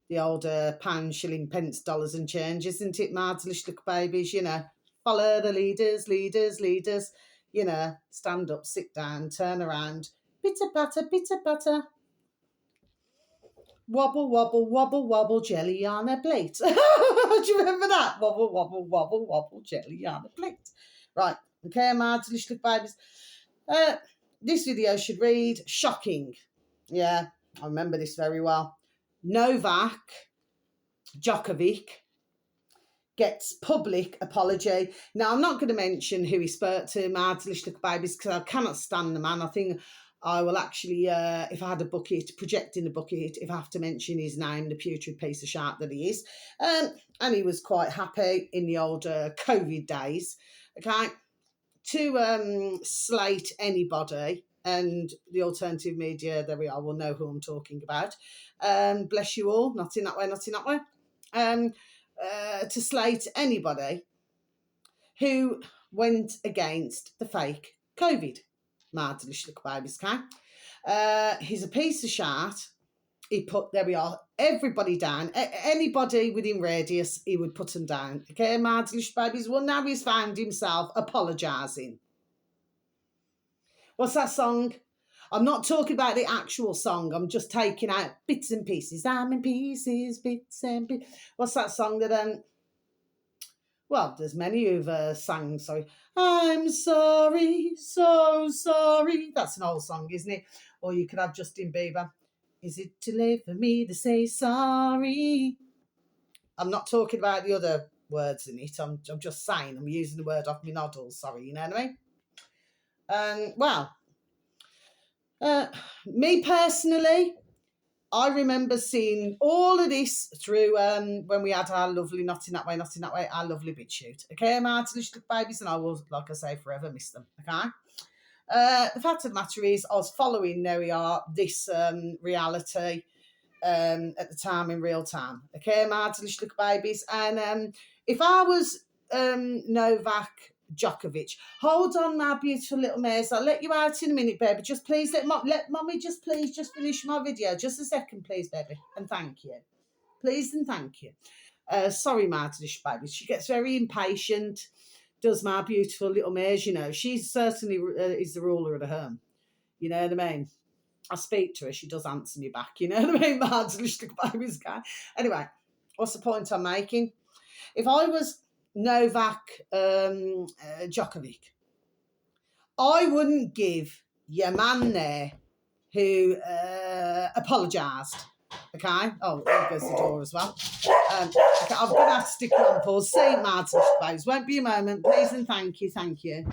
the old pound, shilling, pence, dollars and change, isn't it, Marslish little babies? You know, follow the leaders, leaders, leaders. You know, stand up, sit down, turn around, bitter batter, bitter butter. Wobble, wobble, wobble, wobble, jelly on a plate. Do you remember that? Wobble, wobble, wobble, wobble, jelly on a plate. Right, okay, Marslish little babies. This video should read, shocking. Yeah, I remember this very well. Novak Djokovic gets public apology. Now, I'm not going to mention who he spoke to, Marslish little babies, because I cannot stand the man. I think I will actually, if I had a bucket, projecting a bucket, if I have to mention his name, the putrid piece of shark that he is. And he was quite happy in the old COVID days, okay, to slate anybody. And the alternative media, there we are, will know who I'm talking about. Bless you all, not in that way, not in that way. To slate anybody who went against the fake COVID. Marslish little babies, okay? He's a piece of shit. He put, there we are, everybody down. Anybody within radius, he would put them down. Okay, Marslish babies. Well, now he's found himself apologising. What's that song? I'm not talking about the actual song. I'm just taking out bits and pieces. I'm in pieces, bits and pieces. What's that song that, well, there's many who've sang, sorry. I'm sorry, so sorry. That's an old song, isn't it? Or you could have Justin Bieber. Is it too late for me to say sorry? I'm not talking about the other words in it. I'm just saying, I'm using the word off my noddles, sorry, you know what I mean? Well, me personally, I remember seeing all of this through when we had our lovely, not in that way, our lovely bit shoot. Okay, Marslish little babies, and I will, like I say, forever miss them. Okay. The fact of the matter is, I was following, there we are, this reality at the time in real time. Okay, Marslish little babies. And if I was Novak Djokovic, hold on now, beautiful little mares. I'll let you out in a minute, baby. Just please let mommy just please just finish my video. Just a second, please, baby. And thank you. Please and thank you. Sorry, Marslish baby. She gets very impatient. Does my beautiful little mares, you know. She certainly is the ruler of the home. You know what I mean? I speak to her. She does answer me back. You know what I mean? Marslish baby's guy. Anyway, what's the point I'm making? If I was Novak Djokovic, I wouldn't give your man there who apologised. Okay? Oh, there goes the door as well. Okay, I'm going to have to stick it on pause. St. Martin's Bays. Won't be a moment, please, and thank you, thank you.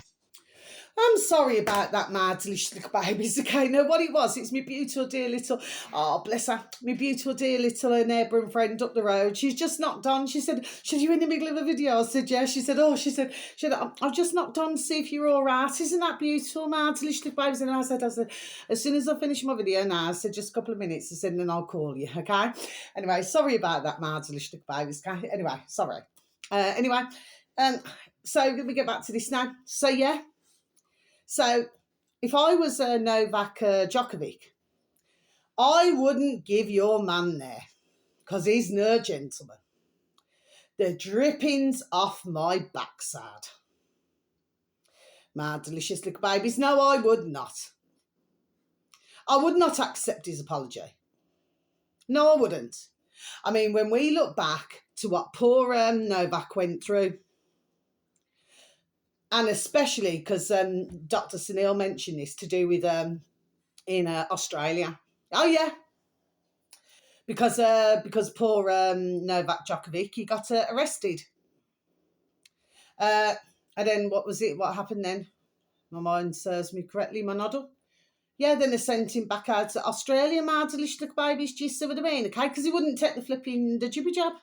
I'm sorry about that, Marslish little babies. Okay, no, what it was, it's my beautiful dear little, oh, bless her, my beautiful dear little neighbour and friend up the road. She's just knocked on. She said, "Should you in the middle of a video?" I said, "Yeah." She said, "I've just knocked on to see if you're all right. Isn't that beautiful, Marslish little babies?" And I said, as soon as I finish my video now, I said, just a couple of minutes, I said, and then I'll call you, okay? Anyway, sorry about that, Marslish little babies. Okay? Anyway, sorry. So let me get back to this now. So, yeah. So, if I was Novak Djokovic, I wouldn't give your man there, because he's no gentleman. The drippings off my backside. My delicious little babies, no, I would not. I would not accept his apology. No, I wouldn't. I mean, when we look back to what poor Novak went through, and especially because Dr. Sunil mentioned this to do with in Australia. Oh, yeah. Because poor Novak Djokovic, he got arrested. And then what was it? What happened then? My mind serves me correctly, my noddle. Yeah, then they sent him back out to Australia, my delicious little babies, do you see what I mean? Okay, because he wouldn't take the jibby jab.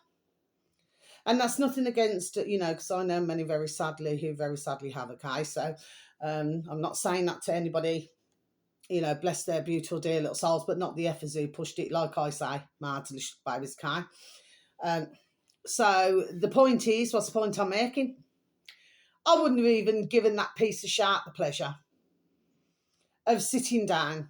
And that's nothing against, you know, because I know many who very sadly have, okay? So I'm not saying that to anybody, you know, bless their beautiful dear little souls, but not the effers who pushed it, like I say, my delicious babies, okay? So the point is, what's the point I'm making? I wouldn't have even given that piece of shark the pleasure of sitting down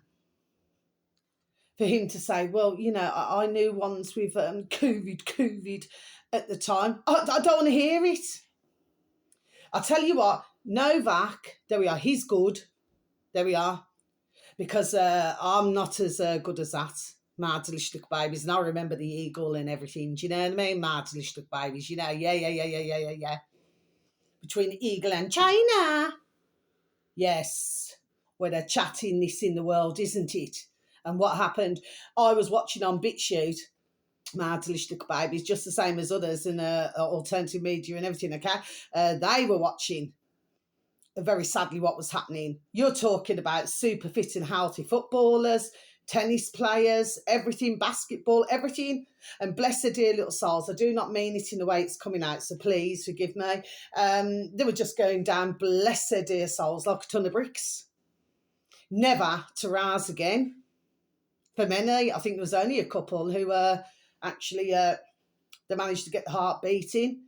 for him to say, well, I knew ones with COVID at the time. I don't want to hear it. I'll tell you what, Novak, there we are, he's good. There we are. Because I'm not as good as that. Maardlichtig babies. And I remember the eagle and everything. Do you know what I mean? Maardlichtig babies. Yeah. Between the eagle and China. Yes. Where they're chatting this in the world, isn't it? And what happened? I was watching on BitChute, Maardlichtig babies, just the same as others in alternative media and everything, okay? They were watching very sadly what was happening. You're talking about super fit and healthy footballers, tennis players, everything, basketball, everything. And bless their dear little souls, I do not mean it in the way it's coming out, so please forgive me. They were just going down, bless their dear souls, like a ton of bricks. Never to rise again. For many, I think there was only a couple who actually they managed to get the heart beating,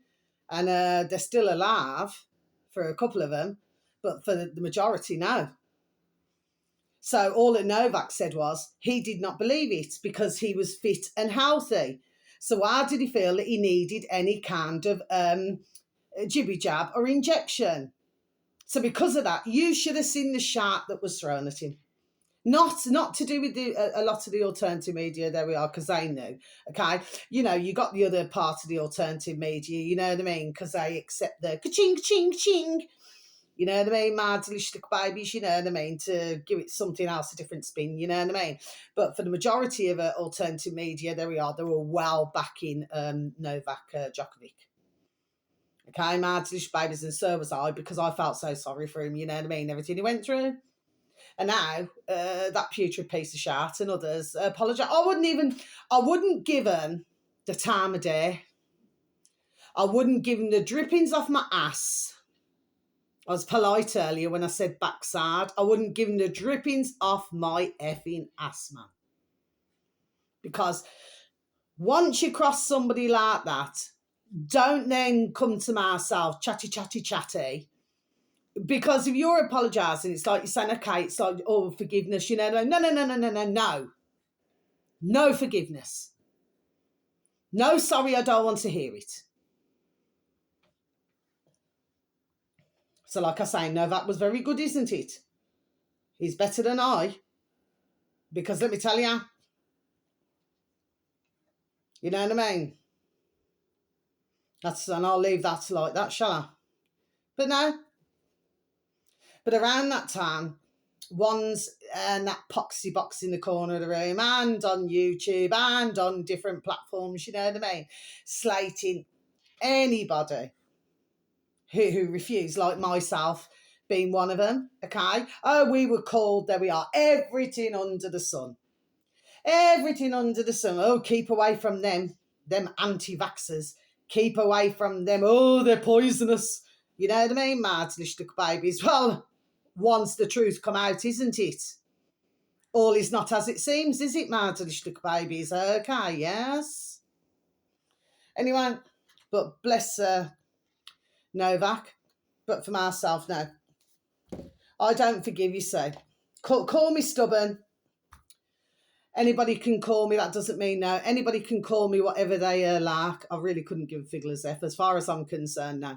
and they're still alive for a couple of them. But for the majority, no. So all that Novak said was he did not believe it because he was fit and healthy. So why did he feel that he needed any kind of jibby jab or injection? So because of that, you should have seen the shot that was thrown at him. Not to do with a lot of the alternative media, there we are, because they knew, okay? You got the other part of the alternative media, you know what I mean? Because they accept the ka-ching, ching, ching. You know what I mean? Maardlichtig babies, you know what I mean? To give it something else, a different spin, you know what I mean? But for the majority of alternative media, there we are, they were well backing Novak Djokovic. Okay, Maardlichtig babies, and so was I, because I felt so sorry for him, you know what I mean? Everything he went through. And now, that putrid piece of shit and others apologise. I wouldn't give him the time of day. I wouldn't give him the drippings off my ass. I was polite earlier when I said backside. I wouldn't give him the drippings off my effing ass, man. Because once you cross somebody like that, don't then come to myself, chatty. Because if you're apologising, it's like you're saying, okay, it's like, oh, forgiveness, you know. No. No forgiveness. No, sorry, I don't want to hear it. So like I say, Novak was very good, isn't it? He's better than I. Because let me tell you, you know what I mean? And I'll leave that like that, shall I? But no. But around that time, one's that poxy box in the corner of the room, and on YouTube and on different platforms, you know what I mean? Slating anybody who refused, like myself being one of them, okay? Oh, we were called, there we are, everything under the sun. Everything under the sun. Oh, keep away from them anti-vaxxers. Keep away from them. Oh, they're poisonous. You know what I mean? Maardlichtig babies. Well, once the truth come out, isn't it? All is not as it seems, is it, Maardlichtig babies? Okay, yes. Anyway, but bless Novak. But for myself, no. I don't forgive you, so. Call me stubborn. Anybody can call me, that doesn't mean no. Anybody can call me whatever they like. I really couldn't give a figureless F. As far as I'm concerned, no.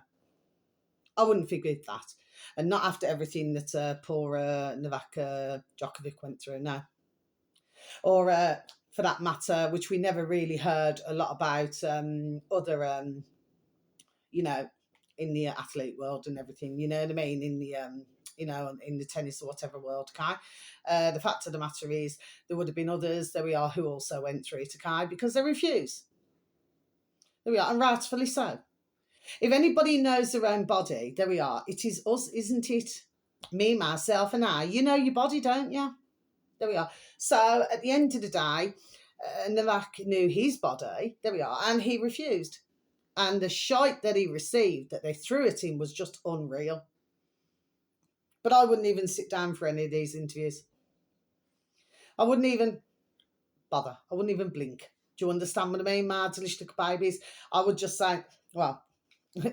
I wouldn't forgive that. And not after everything that poor Novak Djokovic went through, no. Or for that matter, which we never really heard a lot about, other, in the athlete world and everything, you know what I mean? In the in the tennis or whatever world, okay? The fact of the matter is, there would have been others, there we are, who also went through it, okay? Because they refuse. There we are, and rightfully so. If anybody knows their own body, there we are. It is us, isn't it? Me, myself, and I. You know your body, don't you? There we are. So at the end of the day, Novak knew his body, there we are, and he refused. And the shite that he received, that they threw at him, was just unreal. But I wouldn't even sit down for any of these interviews. I wouldn't even bother. I wouldn't even blink. Do you understand what I mean? Maardlichtig babies. I would just say, well,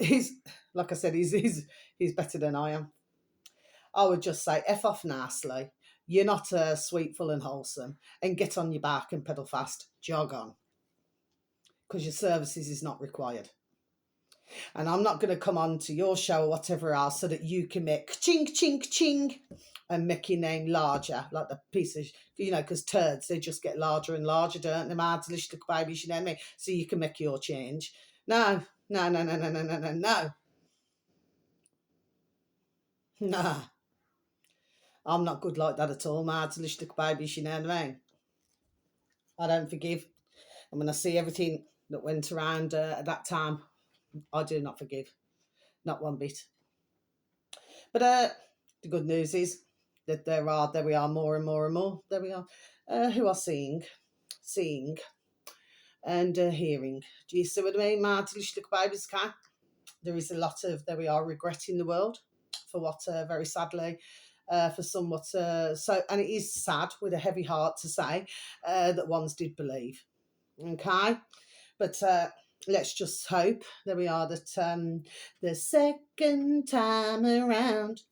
he's, like I said, he's better than I am. I would just say, F off nicely. you're not sweet, full and wholesome, and get on your back and pedal fast, jog on, because your services is not required. And I'm not going to come on to your show or whatever else so that you can make ching, ching, ching and make your name larger, like the piece of, because turds, they just get larger and larger, don't they? Mad little babies, you know what I mean? So you can make your change. No, no, no, no, no, no, no, no, no. Nah. I'm not good like that at all, mad little babies, you know what I mean? I don't forgive. And when I see everything that went around at that time, I do not forgive. Not one bit. But the good news is that there we are, more and more and more. There we are, who are seeing, and hearing. Do you see what I mean? Mad little babies, okay? There is a lot of, there we are, regret in the world for what, very sadly, for somewhat, so, and it is sad with a heavy heart to say that ones did believe. Okay, but let's just hope, there we are, that the second time around,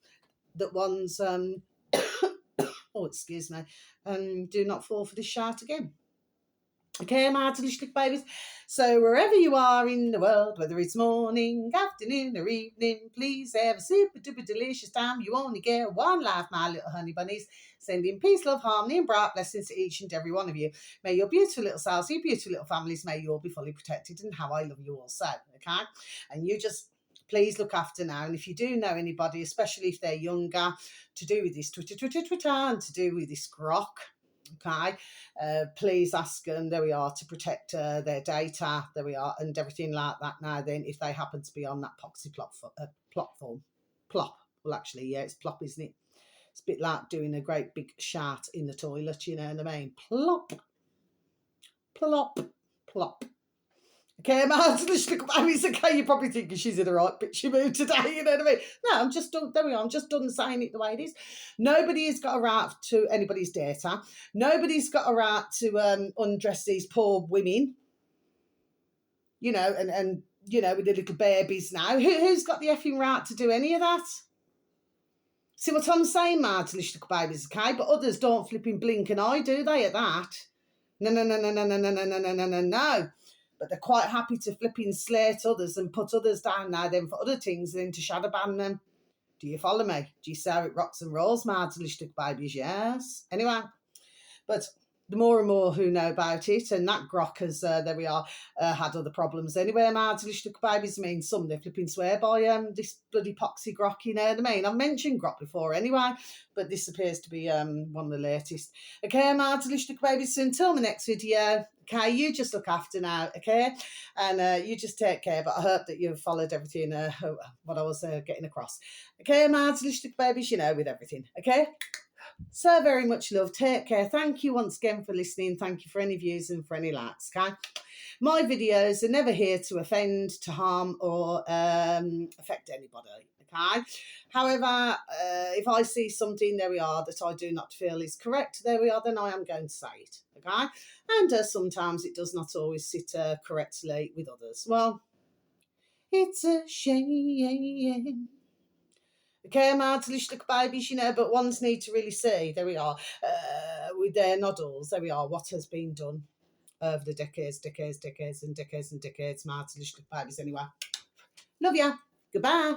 that ones, oh, excuse me, do not fall for this shout again. Okay, my little babies. So wherever you are in the world, whether it's morning, afternoon or evening, please have a super duper delicious time. You only get one life, my little honey bunnies. Sending peace, love, harmony and bright blessings to each and every one of you. May your beautiful little selves, your beautiful little families, may you all be fully protected, and how I love you all so, okay? And you just please look after now. And if you do know anybody, especially if they're younger, to do with this Twitter, and to do with this Grok, okay, please ask them, there we are, to protect their data, there we are, and everything like that. Now then, if they happen to be on that poxy platform, plop, well actually, yeah, it's plop, isn't it? It's a bit like doing a great big shat in the toilet, you know what I mean? Plop, plop, plop. Okay, my little baby's okay. You're probably thinking she's in the right bitchy mood today, you know what I mean? No, I'm just done, there we are, I'm just done saying it the way it is. Nobody has got a right to anybody's data. Nobody's got a right to undress these poor women, you know, and you know, with the little babies now. Who's got the effing right to do any of that? See what I'm saying, my little babies, okay? But others don't flipping blink an eye, do they, at that? No, no, no, no, no, no, no, no, no, no, no, no. But they're quite happy to flipping slate others and put others down now then for other things and then to shadow ban them. Do you follow me? Do you see how it rocks and rolls, my little babies? Yes. Anyway, but the more and more who know about it, and that Grok has, there we are, had other problems anyway, my little babies. I mean, some they flipping swear by this bloody poxy Grok, you know what I mean? I've mentioned Grok before anyway, but this appears to be one of the latest. Okay, my little babies, so until my next video, okay, you just look after now, okay? And you just take care, but I hope that you've followed everything, what I was getting across. Okay, my little babies, you know, with everything, okay? So very much love. Take care. Thank you once again for listening. Thank you for any views and for any likes, okay? My videos are never here to offend, to harm, or affect anybody, okay? However, if I see something, there we are, that I do not feel is correct, there we are, then I am going to say it, okay? And sometimes it does not always sit correctly with others. Well, it's a shame. Okay, my little babies, you know, but ones need to really see, there we are, with their noddles, there we are, what has been done over the decades, my little babies anyway. Love ya. Goodbye.